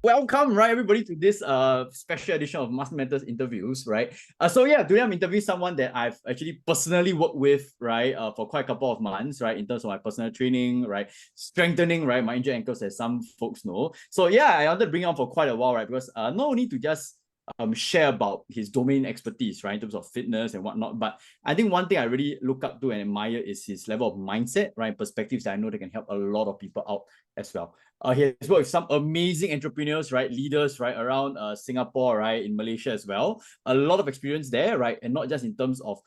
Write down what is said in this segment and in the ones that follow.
welcome, right, everybody, to this special edition of Master Mentors interviews, right? So yeah, today I'm interviewing someone that I've actually personally worked with, right, for quite a couple of months, right, in terms of my personal training, right, strengthening, right, my injured ankles, as some folks know. So yeah, I wanted to bring on for quite a while, right, because not only to just share about his domain expertise, right, in terms of fitness and whatnot. But I think one thing I really look up to and admire is his level of mindset, right, perspectives that I know that can help a lot of people out as well. He has worked with some amazing entrepreneurs, right, leaders, right, around Singapore, right, in Malaysia as well. A lot of experience there, right, and not just in terms of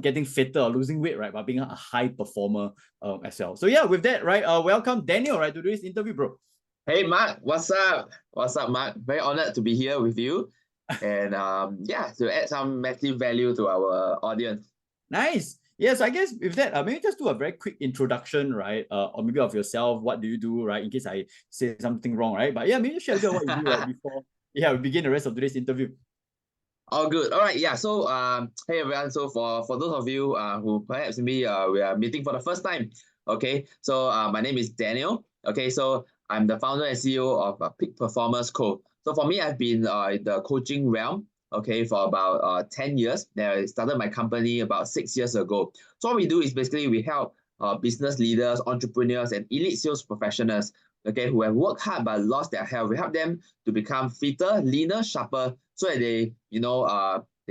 getting fitter or losing weight, right, but being a high performer as well. So yeah, with that, right, welcome Daniel, right, to this interview, bro. Hey Mark, what's up? What's up, Mark? Very honored to be here with you, and yeah, to add some massive value to our audience. Nice. Yes, I guess with that, maybe just do a very quick introduction, right? Or maybe of yourself. What do you do, right? In case I say something wrong, right? But yeah, maybe share a bit of what you do, right? Before we begin the rest of today's interview. All good. All right. Yeah. So hey everyone. So for those of you who perhaps maybe we are meeting for the first time. Okay. So my name is Daniel. Okay. So I'm the founder and CEO of Peak Performance Co. So for me, I've been in the coaching realm. Okay, for about 10 years. Then I started my company about 6 years ago. So what we do is basically we help business leaders, entrepreneurs, and elite sales professionals, okay, who have worked hard but lost their health. We help them to become fitter, leaner, sharper, so that they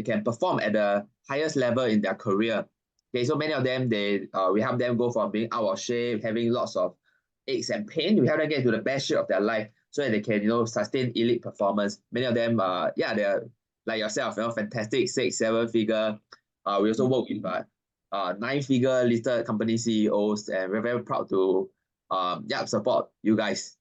can perform at the highest level in their career. Okay, so many of them we help them go from being out of shape, having lots of aches and pain. We help them get to the best shape of their life so that they can sustain elite performance. Many of them they're like yourself, fantastic 6-7 figure. We also work with 9-figure listed company CEOs, and we're very proud to support you guys.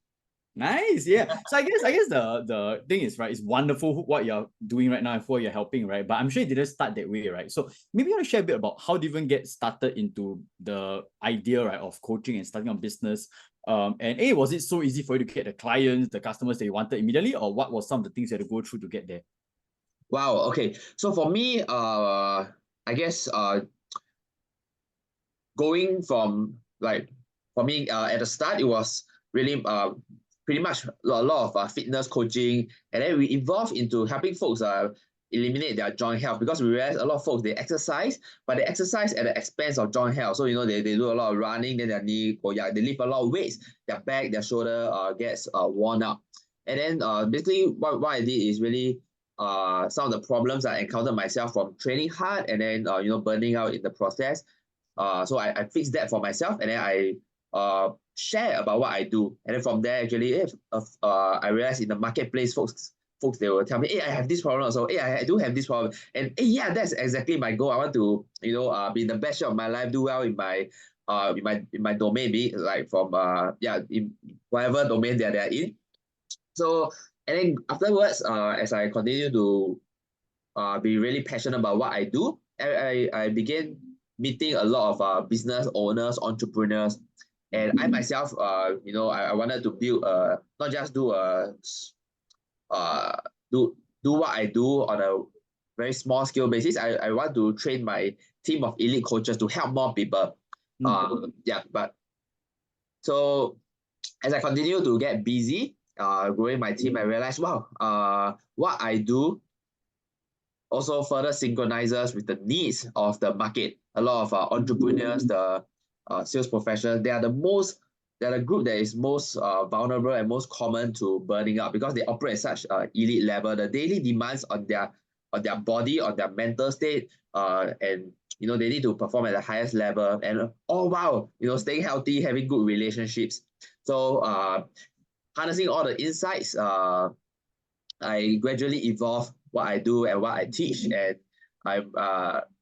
Nice, yeah. So I guess the thing is, right, it's wonderful what you're doing right now and who you're helping, right? But I'm sure it didn't start that way, right? So maybe you want to share a bit about how did you even get started into the idea, right, of coaching and starting a business. And was it so easy for you to get the clients, the customers that you wanted immediately, or what was some of the things you had to go through to get there? Wow. Okay. So for me, I guess going from for me at the start, it was really pretty much a lot of fitness coaching, and then we evolved into helping folks eliminate their joint health, because we realized a lot of folks, they exercise, but they exercise at the expense of joint health. So they do a lot of running, then their knee, they lift a lot of weights, their back, their shoulder gets worn out. And then basically what I did is really some of the problems I encountered myself from training hard and then burning out in the process. So I fixed that for myself, and then I share about what I do. And then from there, actually, I realized in the marketplace, folks they will tell me, hey, I have this problem. So hey, I do have this problem. And hey, yeah, that's exactly my goal. I want to be in the best shape of my life, do well in my domain, be it like from in whatever domain that they're in. So and then afterwards, as I continue to be really passionate about what I do, I began meeting a lot of business owners, entrepreneurs, and I myself, I wanted to build not just do do what I do on a very small scale basis. I want to train my team of elite coaches to help more people. But so as I continue to get busy, growing my team, I realized, wow, what I do also further synchronizes with the needs of the market. A lot of entrepreneurs, the sales professionals, they are the group that is most vulnerable and most common to burning out, because they operate at such elite level. The daily demands on their body, on their mental state, and they need to perform at the highest level, and wow, staying healthy, having good relationships. So harnessing all the insights, I gradually evolve what I do and what I teach, and I'm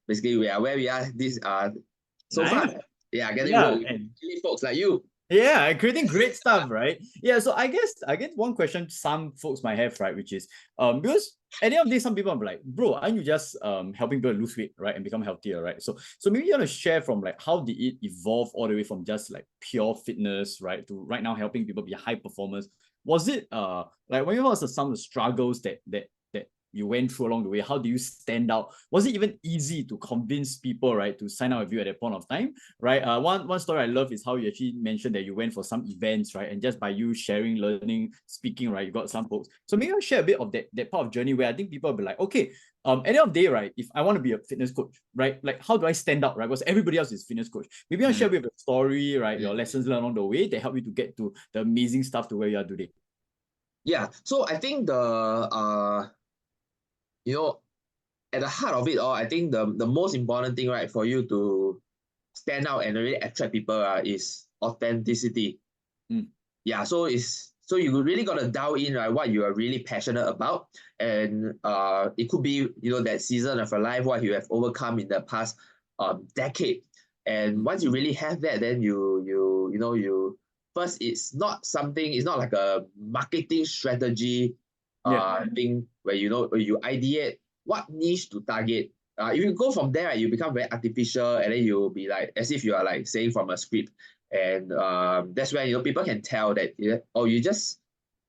basically we are where we are this so Nice. far. Yeah, getting work with folks like you. Yeah, creating great stuff, right? Yeah, so I guess one question some folks might have, right, which is because at the end of the day, some people are like, bro, aren't you just helping people lose weight, right, and become healthier, right? So maybe you want to share from like how did it evolve all the way from just like pure fitness, right, to right now helping people be high performers. Was it like what was some of the struggles that you went through along the way? How do you stand out? Was it even easy to convince people, right, to sign up with you at that point of time, right? One story I love is how you actually mentioned that you went for some events, right, and just by you sharing, learning, speaking, right, you got some folks. So maybe I'll share a bit of that part of journey where I think people will be like, okay, at the end of the day, right, if I want to be a fitness coach, right, like how do I stand out, right? Because everybody else is fitness coach. Maybe I'll share a bit of your story, right, your lessons learned along the way that help you to get to the amazing stuff to where you are today. Yeah, so I think you know, at the heart of it all, I think the most important thing, right, for you to stand out and really attract people is authenticity. Yeah, so you really gotta dial in, right, what you are really passionate about, and it could be, you know, that season of your life, what you have overcome in the past decade. And once you really have that, then you first, it's not like a marketing strategy thing where where you ideate what niche to target. If you go from there, right, you become very artificial, and then you'll be like as if you are like saying from a script. And that's when people can tell that, oh, you're just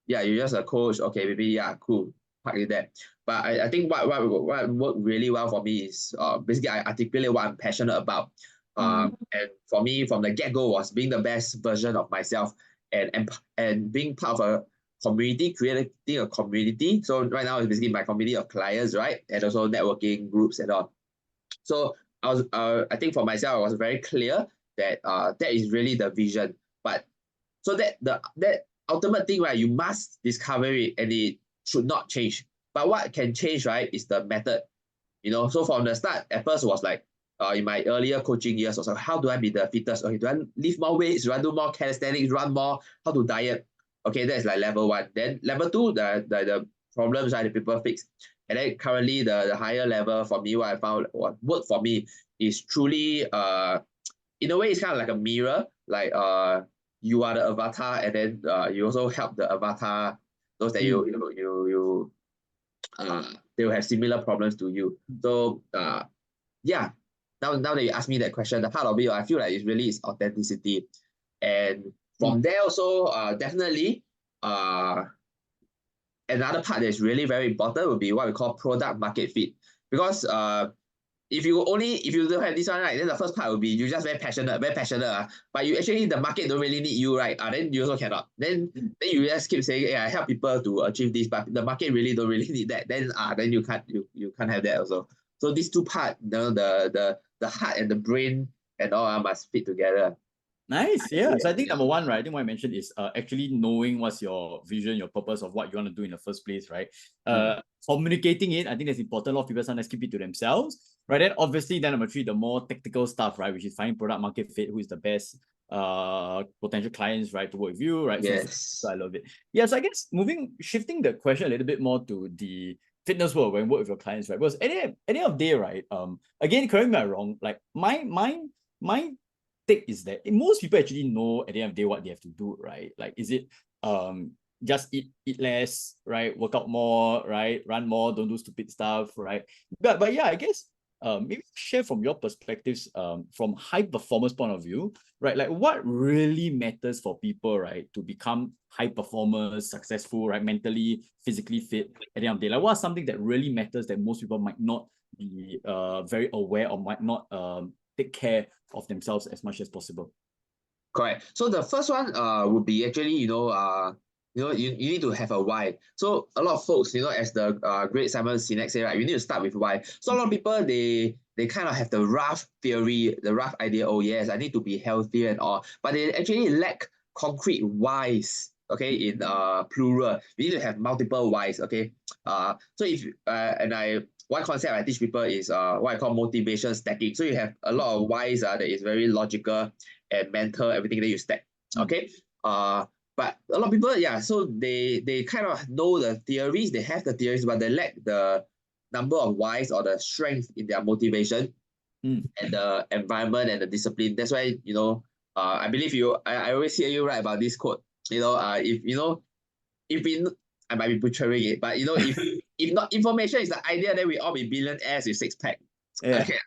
a coach. Okay, maybe, yeah, cool, park it there. But I think what worked really well for me is basically I articulate what I'm passionate about. And for me, from the get-go, was being the best version of myself, and being part of a community, creating a community. So right now it's basically my community of clients, right? And also networking groups and all. So I think for myself, I was very clear that that is really the vision. But so that ultimate thing, right, you must discover it, and it should not change. But what can change, right, is the method. So from the start, at first was like, in my earlier coaching years, also, how do I be the fittest? Okay, do I lift more weights? Do I do more calisthenics? Run more? How to diet? Okay, that's like level 1. Then level 2, the problems, right, the people fix. And then currently the higher level for me, what I found what worked for me is truly in a way it's kind of like a mirror, like you are the avatar, and then you also help the avatar, those that they will have similar problems to you. So yeah, now that you ask me that question, the heart of it, I feel like it's authenticity. And from there also, definitely another part that is really very important would be what we call product market fit. Because if you don't have this one, right, then the first part will be you just very passionate, but you actually, the market don't really need you, right? Then you also cannot. Then you just keep saying, I help people to achieve this, but the market don't really need that. Then you can't have that also. So these two parts, the heart and the brain and all must fit together. Nice. Yeah. So I think number one, right, I think what I mentioned is actually knowing what's your vision, your purpose of what you want to do in the first place, right? Communicating it, I think that's important. A lot of people sometimes keep it to themselves, right? Then obviously, then number 3, the more tactical stuff, right, which is finding product market fit, who is the best potential clients, right, to work with you, right? Yes. So I love it. Yeah. So I guess shifting the question a little bit more to the fitness world when you work with your clients, right? Because any of day, right? Again, correct me if I'm wrong. Like my take is that most people actually know at the end of the day what they have to do, right? Like, is it just eat less, right? Work out more, right? Run more, don't do stupid stuff, right? But yeah, I guess maybe share from your perspectives, from high performance point of view, right? Like what really matters for people, right, to become high performers, successful, right? Mentally, physically fit at the end of the day. Like what's something that really matters that most people might not be very aware or might not take care of themselves as much as possible? Correct. So the first one would be actually, you need to have a why. So a lot of folks, as the great Simon Sinek say, right, you need to start with why. So a lot of people, they kind of have the rough theory, the rough idea, oh yes, I need to be healthier and all, but they actually lack concrete whys. Okay, in plural, you need to have multiple whys. Okay, so if one concept I teach people is what I call motivation stacking. So you have a lot of whys that is very logical and mental, everything that you stack. Okay. But a lot of people, so they kind of know the theories, they have the theories, but they lack the number of whys or the strength in their motivation and the environment and the discipline. That's why, I believe I always hear you write about this quote. I might be butchering it, but if not information is the idea, then we all be billionaires with 6-pack. Yeah. Okay.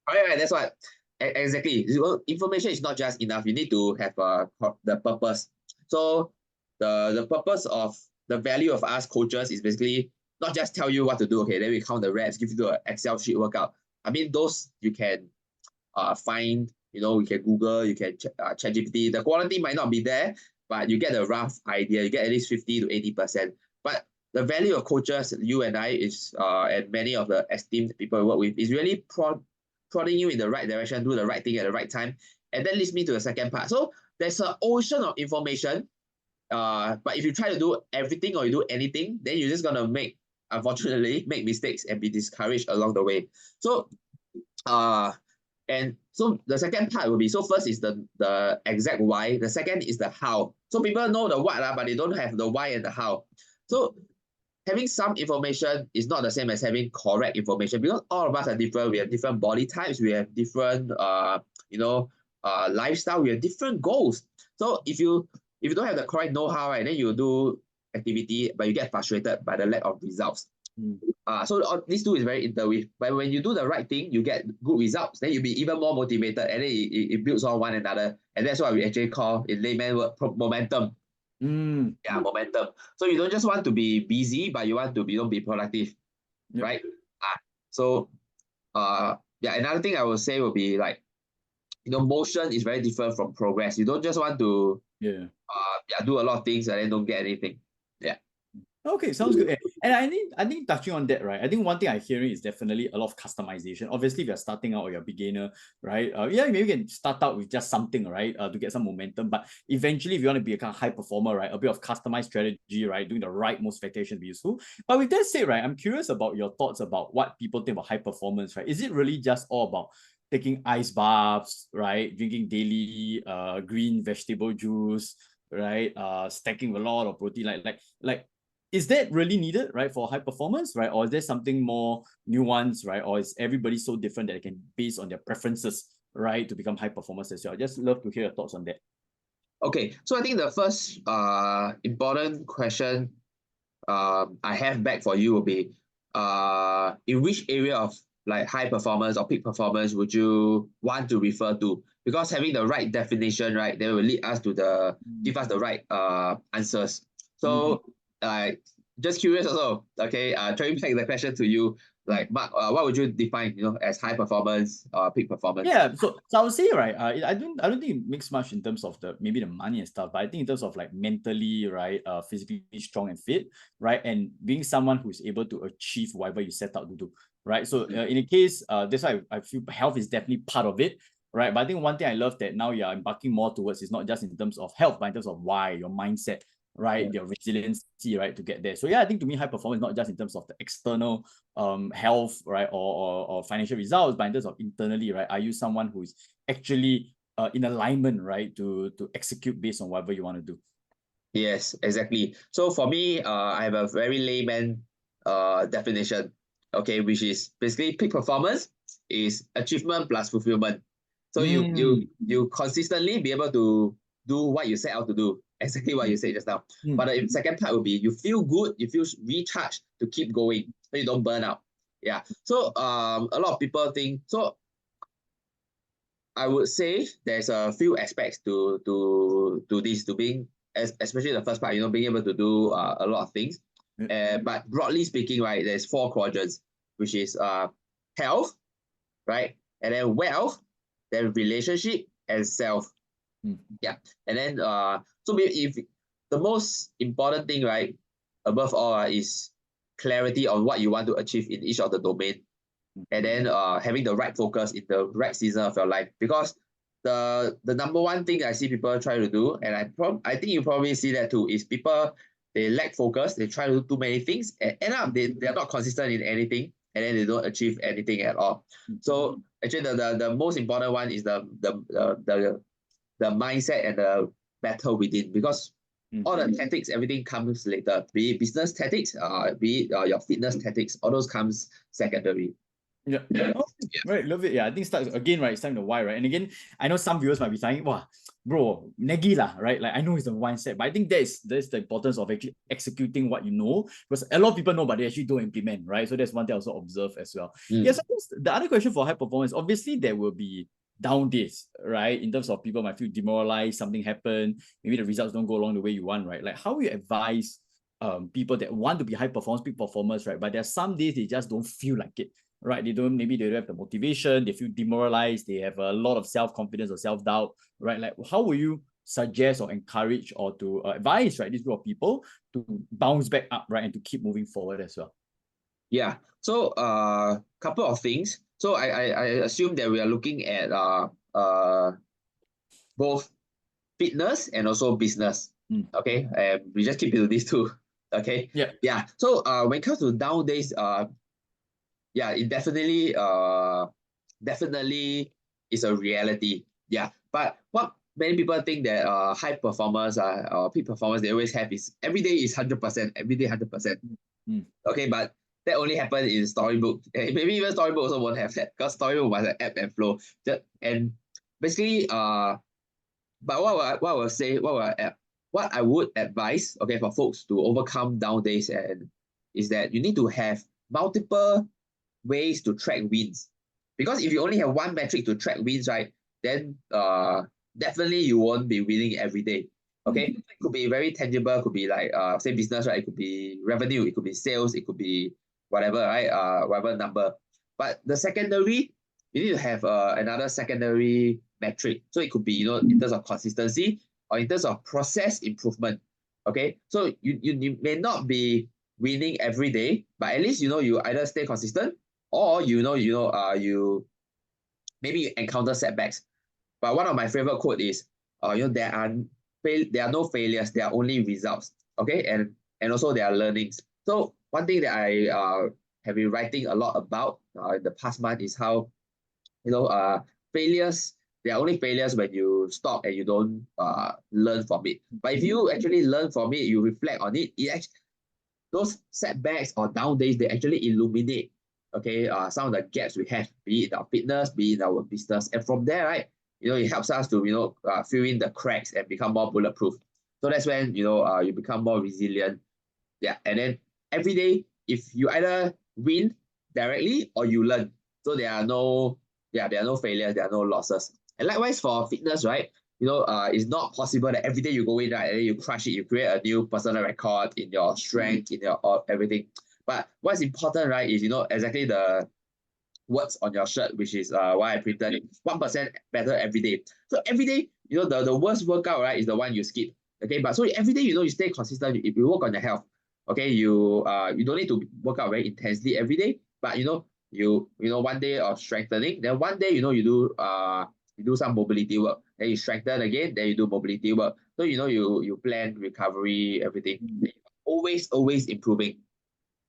All right, that's what. Exactly. Information is not just enough. You need to have the purpose. So the purpose of the value of us coaches is basically not just tell you what to do. Okay, then we count the reps, give you the Excel sheet workout. I mean, those you can find, you can Google, you can check GPT. The quality might not be there, but you get a rough idea. You get at least 50 to 80%. But the value of coaches, you and I, is and many of the esteemed people we work with, is really prodding you in the right direction, do the right thing at the right time. And that leads me to the second part. So there's an ocean of information. But if you try to do everything or you do anything, then you're just gonna unfortunately, make mistakes and be discouraged along the way. So and so the second part will be, so first is the exact why, the second is the how. So people know the what, but they don't have the why and the how. So having some information is not the same as having correct information, because all of us are different. We have different body types, we have different lifestyle, we have different goals. So if you don't have the correct know-how, right, then you do activity, but you get frustrated by the lack of results. So these two is very interweaved. But when you do the right thing, you get good results, then you'll be even more motivated, and then it builds on one another. And that's what we actually call, in layman word, momentum. Yeah, momentum. So you don't just want to be busy, but you want to be productive, right? So another thing I would say will be like, motion is very different from progress. You don't just want to do a lot of things and then don't get anything. Yeah. Okay, sounds good. And I think touching on that, right? I think one thing I'm hearing is definitely a lot of customization. Obviously, if you're starting out or you're a beginner, right? Maybe you can start out with just something, right? To get some momentum. But eventually, if you want to be a kind of high performer, right? A bit of customized strategy, right? Doing the right most factor be useful. But with that said, right, I'm curious about your thoughts about what people think about high performance, right? Is it really just all about taking ice baths, right? Drinking daily green vegetable juice, right? Stacking a lot of protein, like is that really needed, right, for high performance, right? Or is there something more nuanced, right? Or is everybody so different that they can base on their preferences, right, to become high performers as well? I'd just love to hear your thoughts on that. Okay, so I think the first important question I have back for you will be, in which area of like high performance or peak performance would you want to refer to? Because having the right definition, right, they will lead us to give us the right answers. So just curious also, okay, trying to take the question to you, like Mark, what would you define, as high performance or peak performance? Yeah, so I would say, right, I don't think it makes much in terms of maybe the money and stuff, but I think in terms of like mentally, right, physically strong and fit, right, and being someone who's able to achieve whatever you set out to do, right. So in a case, that's why I feel health is definitely part of it, right. But I think one thing I love that now you're embarking more towards is not just in terms of health, but in terms of why, your mindset, right, your resiliency, right, to get there. So I think to me, high performance not just in terms of the external health, right, or financial results, but in terms of internally, right, are you someone who is actually in alignment, right, to execute based on whatever you want to do? Yes, exactly. So for me, I have a very layman definition, okay, which is basically peak performance is achievement plus fulfillment. So you consistently be able to do what you set out to do, exactly what you said just now. But the second part will be you feel good, you feel recharged to keep going, so you don't burn out. Yeah. So a lot of people think so. I would say there's a few aspects to this, to being, especially the first part, being able to do a lot of things. But broadly speaking, right, there's 4 quadrants, which is health, right, and then wealth, then relationship and self. Yeah, and then so if the most important thing, right, above all, is clarity on what you want to achieve in each of the domain, and then having the right focus in the right season of your life. Because the number one thing I see people try to do, and I think you probably see that too, is people, they lack focus, they try to do too many things, and end up they're not consistent in anything, and then they don't achieve anything at all. So actually the most important one is the mindset and the battle within, because all the tactics, everything comes later. Be it business tactics, be it your fitness tactics, all those comes secondary. Yeah. Oh, right, love it. Yeah, I think starts again, right? It's time to why, right? And again, I know some viewers might be saying, wow, bro, negi lah, right? Like I know it's a mindset, but I think that's the importance of actually executing what you know, because a lot of people know, but they actually don't implement, right? So that's one thing I also observe as well. Yes, the other question for high performance, obviously there will be down days, right? In terms of people might feel demoralized, something happened, maybe the results don't go along the way you want, right? Like how you advise people that want to be high performance, peak performers, right? But there are some days they just don't feel like it, right? Maybe they don't have the motivation, they feel demoralized, they have a lot of self-confidence or self-doubt, right? Like, how will you suggest or encourage or to advise, right, this group of people to bounce back up, right, and to keep moving forward as well? Yeah. So couple of things. So I assume that we are looking at both fitness and also business. Okay. And we just keep it to these two. Okay. Yeah. Yeah. So when it comes to down days, yeah, it definitely is a reality. Yeah. But what many people think that high performers or peak performers they always have is every day is 100%, every day 100%. Okay, but that only happens in storybook. Maybe even storybook also won't have that because storybook must have ebb and flow. And basically, but what I would advise, okay, for folks to overcome down days is that you need to have multiple ways to track wins. Because if you only have one metric to track wins, right, then definitely you won't be winning every day. Okay, it could be very tangible, could be like say business, right? It could be revenue, it could be sales, it could be whatever, right? Whatever number. But the secondary, you need to have another secondary metric. So it could be, in terms of consistency or in terms of process improvement. Okay, so you may not be winning every day, but at least you either stay consistent or you maybe you encounter setbacks. But one of my favorite quote is, there are no failures, there are only results. Okay, and also there are learnings. So one thing that I have been writing a lot about in the past month is how failures, there are only failures when you stop and you don't learn from it. But if you actually learn from it, you reflect on it, those setbacks or down days, they actually illuminate, okay, some of the gaps we have, be it our fitness, be it our business. And from there, right, it helps us to, fill in the cracks and become more bulletproof. So that's when, you become more resilient. Yeah. And then every day, if you either win directly or you learn. So there are no failures, there are no losses. And likewise for fitness, right? It's not possible that every day you go in, right, and then you crush it, you create a new personal record in your strength, in your everything. But what's important, right, is exactly the words on your shirt, which is why I printed it. 1% better every day. So every day, the worst workout, right, is the one you skip. Okay, but so every day, you stay consistent. If you work on your health, okay, you don't need to work out very intensely every day, but you one day of strengthening, then one day, you do some mobility work, then you strengthen again, then you do mobility work. So you plan recovery, everything. Always improving.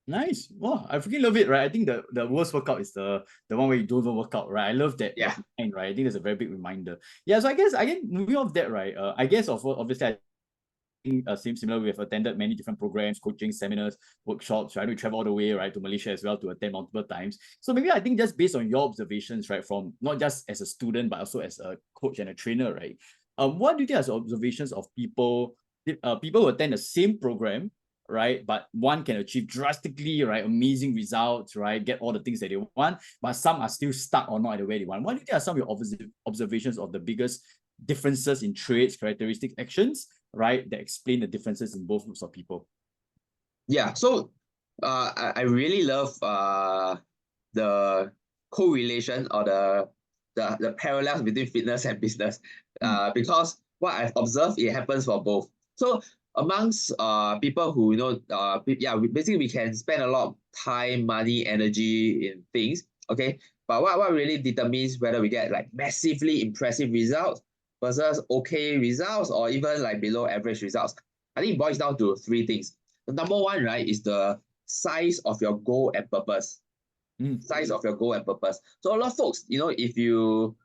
Nice. Wow, I freaking love it, right? I think the worst workout is the one where you don't even work out, right? I love that, Yeah. that line, right? I think that's a very big reminder. Yeah, so I guess moving off that, right? I guess obviously I think similar. We have attended many different programs, coaching, seminars, workshops, right? We travel all the way, right, to Malaysia as well to attend multiple times. So maybe I think just based on your observations, right, from not just as a student, but also as a coach and a trainer, right? What do you think as observations of people who attend the same program, right? But one can achieve drastically, right, amazing results, right, get all the things that they want, but some are still stuck or not at the way they want. What do you think are some of your observations of the biggest differences in traits, characteristics, actions, right, that explain the differences in both groups of people? Yeah, so I really love the correlation or the parallels between fitness and business because what I've observed, it happens for both. So amongst people who basically we can spend a lot of time, money, energy in things, okay, but what really determines whether we get like massively impressive results versus okay results or even like below average results, I think it boils down to three things. The number one, right, is the size of your goal and purpose. Size of your goal and purpose. So a lot of folks, if you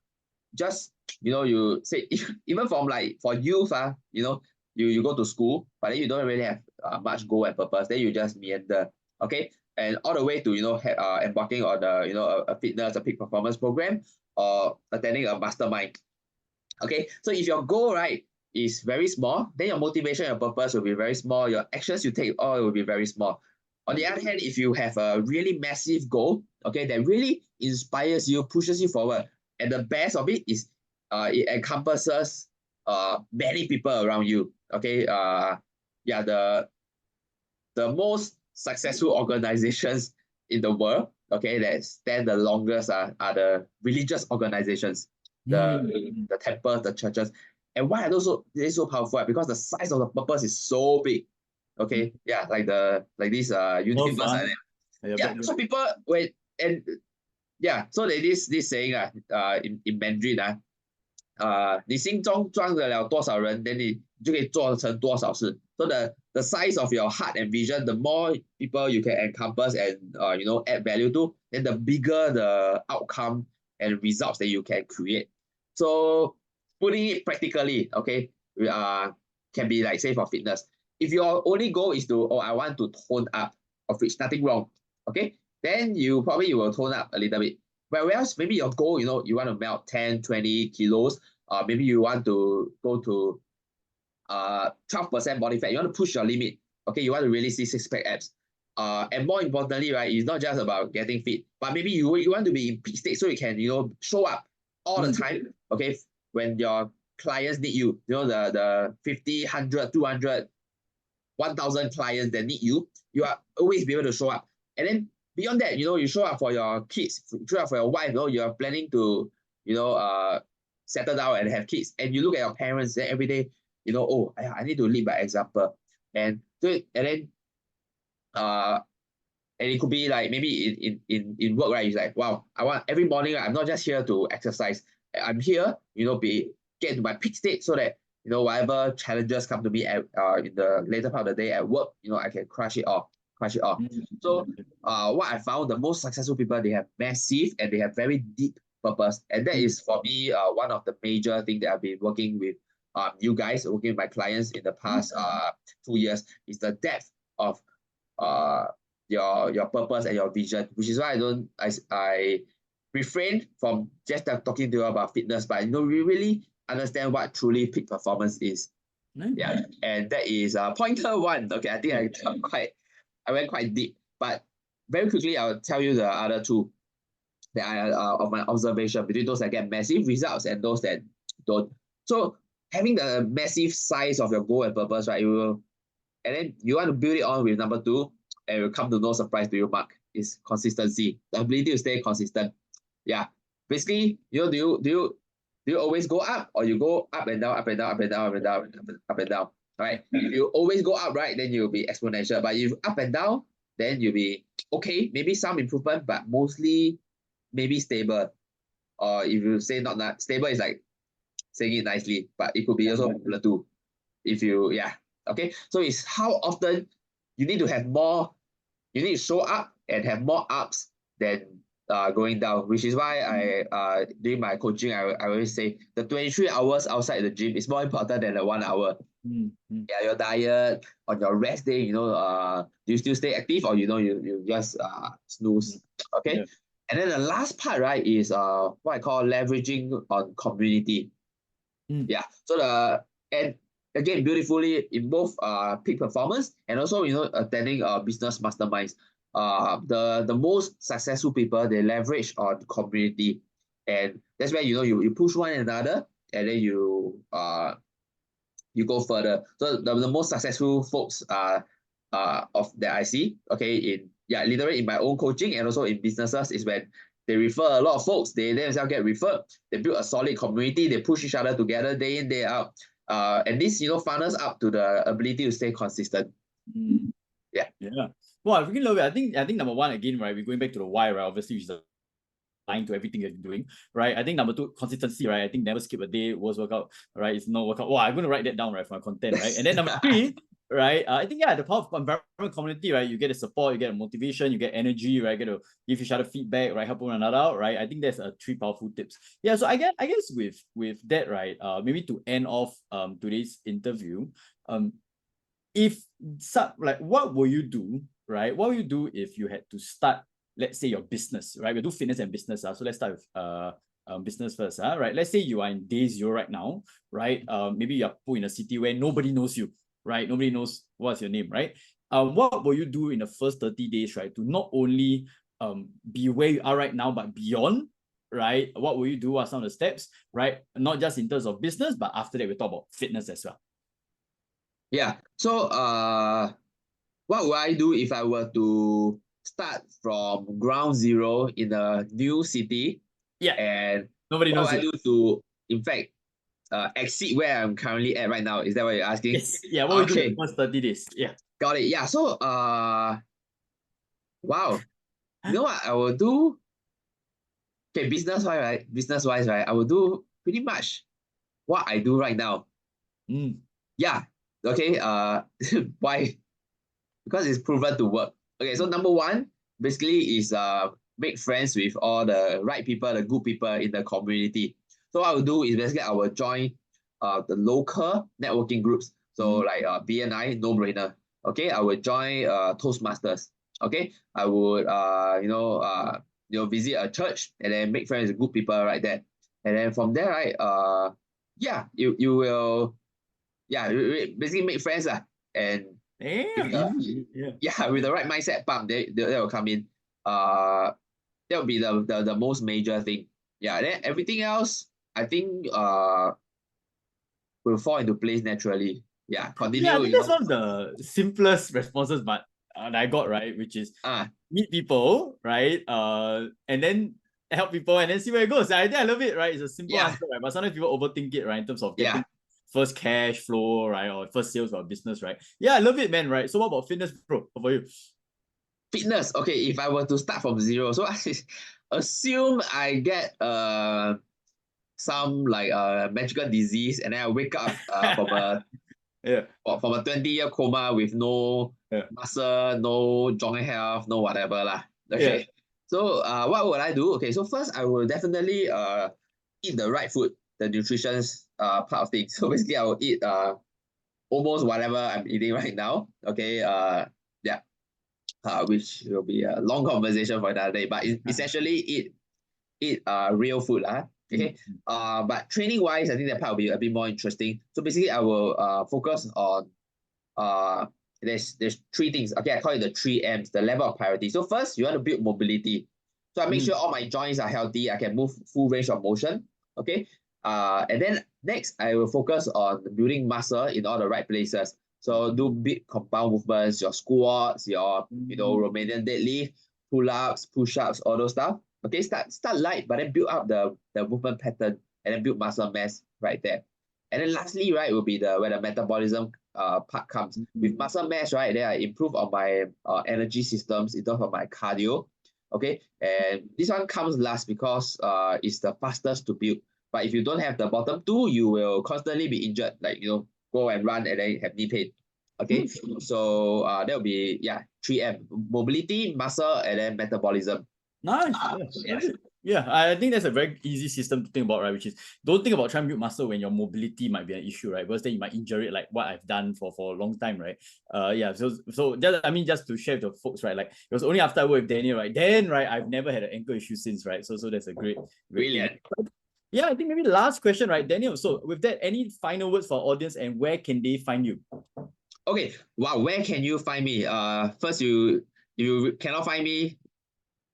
just, you say, even from like for youth, you go to school, but then you don't really have much goal and purpose. Then you just meander, okay? And all the way to, embarking on the, a fitness, a peak performance program or attending a mastermind. Okay, so if your goal, right, is very small, then your motivation and purpose will be very small. Your actions you take all will be very small. On the other hand, if you have a really massive goal, okay, that really inspires you, pushes you forward, and the best of it is it encompasses many people around you. Okay, the most successful organizations in the world, okay, that stand the longest are the religious organizations, the temples, the churches. And why are those they so powerful? Because the size of the purpose is so big. Okay, yeah, like this universe like that. Yeah, so people and yeah, so they this saying in Mandarin 你心中装得了多少人 then 你就可以做成多少事。So the size of your heart and vision, the more people you can encompass and add value to, then the bigger the outcome and results that you can create. So putting it practically, okay, can be like say for fitness. If your only goal is to I want to tone up, of which nothing wrong, okay, then you will tone up a little bit. Whereas maybe your goal, you want to melt 10, 20 kilos, maybe you want to go to 12% body fat. You want to push your limit. Okay, you want to really see six-pack abs. And more importantly, right, it's not just about getting fit, but maybe you want to be in peak state so you can, show up all the time. Okay, when your clients need you, the 50, 100, 200, 1,000 clients that need you, you are always be able to show up. And then beyond that, you show up for your kids, show up for your wife, you are planning to, settle down and have kids. And you look at your parents every day, I need to lead by example. And then and it could be like maybe in work, right? It's like, wow, I want every morning, I'm not just here to exercise. I'm here, get to my peak state so that whatever challenges come to me in the later part of the day at work, I can crush it off. So what I found, the most successful people, they have massive and they have very deep purpose. And that is for me one of the major things that I've been working with you guys, working with my clients in the past 2 years, is the depth of your purpose and your vision, which is why I refrain from just talking to you about fitness, but we really understand what truly peak performance is. Yeah, and that is pointer one. Okay, I think I went quite deep, but very quickly I'll tell you the other two that I of my observation between those that get massive results and those that don't. So having the massive size of your goal and purpose, right? And then you want to build it on with number two, and it will come to no surprise to you, Mark, is consistency. The ability to stay consistent. Yeah. Basically, do you always go up, or you go up and down, up and down, up and down, up and down, up and down? Right? If you always go up, right, then you'll be exponential. But if up and down, then you'll be okay, maybe some improvement, but mostly maybe stable. Or if you say not that stable, is like saying it nicely, but it could be also plateau. If you okay. So it's how often you need to have more, you need to show up and have more ups than going down, which is why I during my coaching I always say the 23 hours outside the gym is more important than the 1 hour. Yeah, your diet, on your rest day, do you still stay active, or you just snooze? Okay. Yeah. And then the last part, right, is what I call leveraging on community. Yeah. So and again, beautifully in both peak performance and also attending business masterminds. The most successful people, they leverage on community, and that's where you push one another, and then you go further. So the most successful folks of that I see, okay, literally in my own coaching and also in businesses, is when they refer a lot of folks, they themselves get referred, they build a solid community, they push each other together day in, day out. And this funnels up to the ability to stay consistent. Yeah. Well, I really love it. I think number one, again, right, we're going back to the why, right? Obviously, which is lying to everything that you're doing, right? I think number two, consistency, right? I think never skip a day, worst workout, right? It's no workout. I'm going to write that down, right, for my content, right? And then number three, right? I think the power of environment, community, right? You get the support, you get the motivation, you get energy, right? You get to give each other feedback, right? Help one another out, right? I think that's three powerful tips. Yeah. So I guess with that, right? Maybe to end off today's interview, what will you do, right? What will you do if you had to start, let's say, your business, right? We'll do fitness and business. So let's start with business first, right? Let's say you are in day zero right now, right? Maybe you're put in a city where nobody knows you, right? Nobody knows what's your name, right? What will you do in the first 30 days, right? To not only be where you are right now, but beyond, right? What will you do? What are some of the steps, right? Not just in terms of business, but after that, we'll talk about fitness as well. Yeah. So what would I do if I were to start from ground zero in a new city? Yeah, And nobody what knows would I it. do to, in fact, exceed where I'm currently at right now? Is that what you're asking? Yes, yeah. What we do the Okay, first 30 days? Yeah. got it. Yeah. So, wow. You know what I will do? Okay, business-wise, right? Business-wise, right? I will do pretty much what I do right now. Mm. Yeah. Okay. Why? Because it's proven to work. Okay, so number one basically is make friends with all the right people, the good people in the community. So what I will do is basically I will join the local networking groups. So Mm. like BNI, no brainer. Okay, I will join Toastmasters. Okay, I would visit a church and then make friends with good people right there. And then from there, right, yeah, you will basically make friends lah. And Yeah, with the easy. Yeah. yeah, with the right mindset, bam, they will come in. Uh, that will be the most major thing. Yeah, then everything else, I think will fall into place naturally. Yeah, Yeah, I continue, think that's one of the simplest responses, but that I got, right, which is ah, meet people, right? And then help people and then see where it goes. I think I love it, right? It's a simple yeah, answer, right? But sometimes people overthink it, right? In terms of yeah. getting first cash flow, right? Or first sales for a business, right? Yeah, I love it, man, right? So what about fitness, bro? How about you? Fitness. Okay, if I were to start from zero, so I assume I get some like magical disease, and then I wake up from a Yeah, 20-year coma with no yeah, muscle, no joint health, no whatever lah. yeah. Okay. So what would I do? Okay, so first I will definitely eat the right food, the nutrition part of things. So basically I will eat almost whatever I'm eating right now. Okay. Yeah. Which will be a long conversation for another day. But essentially eat real food lah. Mm, Okay. But training wise, I think that part will be a bit more interesting. So basically I will focus on uh there's three things. Okay, I call it the three M's, the level of priority. So first, you want to build mobility. So I make mm, sure all my joints are healthy. I can move full range of motion. Okay. And then next, I will focus on building muscle in all the right places. So do big compound movements, your squats, your mm. Romanian deadlift, pull-ups, push-ups, all those stuff. Okay, start light, but then build up the movement pattern and then build muscle mass right there. And then lastly, right, will be where the metabolism part comes. With muscle mass, right, then I improve on my energy systems in terms of my cardio. Okay, and this one comes last because it's the fastest to build. But if you don't have the bottom two, you will constantly be injured. Like go and run and then have knee pain. Okay, so that will be 3M: mobility, muscle, and then metabolism. Nice. Yeah, Yeah, love it. Yeah, I think that's a very easy system to think about, right? Which is don't think about trying to build muscle when your mobility might be an issue, right? Because then you might injure it, like what I've done for a long time, right? Yeah. So just just to share with the folks, right? Like it was only after I worked with Daniel, right? Then right, I've never had an ankle issue since, right? So that's a great thing. brilliant. Yeah, I think maybe the last question, right, Daniel? So with that, any final words for our audience and where can they find you? Okay, wow, where can you find me? First, you cannot find me,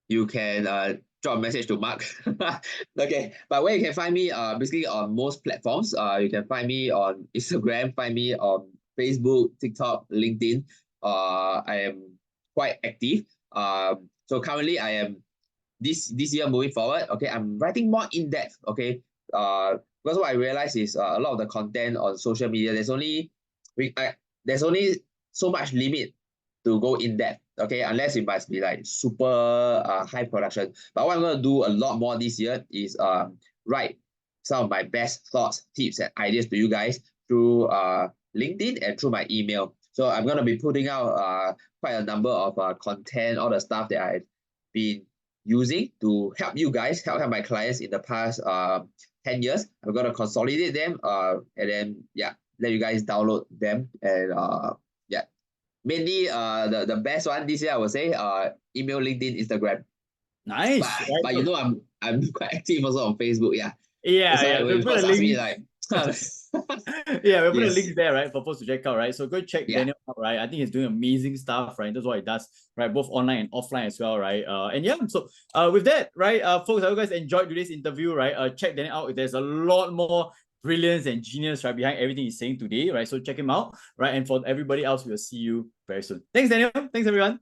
you can drop a message to Mark. Okay, but where you can find me, basically on most platforms. You can find me on Instagram, find me on Facebook, TikTok, LinkedIn. I am quite active. So currently I am this year moving forward. Okay, I'm writing more in depth. Okay, because what I realize is a lot of the content on social media, there's only so much limit to go in depth. Okay, unless it must be like super high production. But what I'm going to do a lot more this year is write some of my best thoughts, tips, and ideas to you guys through LinkedIn and through my email. So I'm going to be putting out quite a number of content, all the stuff that I've been using to help you guys, help my clients in the past 10 years. I'm going to consolidate them and then let you guys download them. And mainly the best one this year I would say email, LinkedIn, Instagram. Nice. Right. But I'm quite active also on Facebook. Yeah. That's Yeah, why yeah. when So put a first ask me link. like Yeah, we'll put the yes. links there, right, for folks to check out, right? So go check Yeah. Daniel out, right? I think he's doing amazing stuff, right? That's what he does, right? Both online and offline as well, right? And yeah, so with that, right, folks, I hope you guys enjoyed today's interview, right? Check Daniel out. There's a lot more brilliance and genius, right, behind everything he's saying today, right? So check him out, right? And for everybody else, we'll see you very soon. Thanks, Daniel. Thanks, everyone.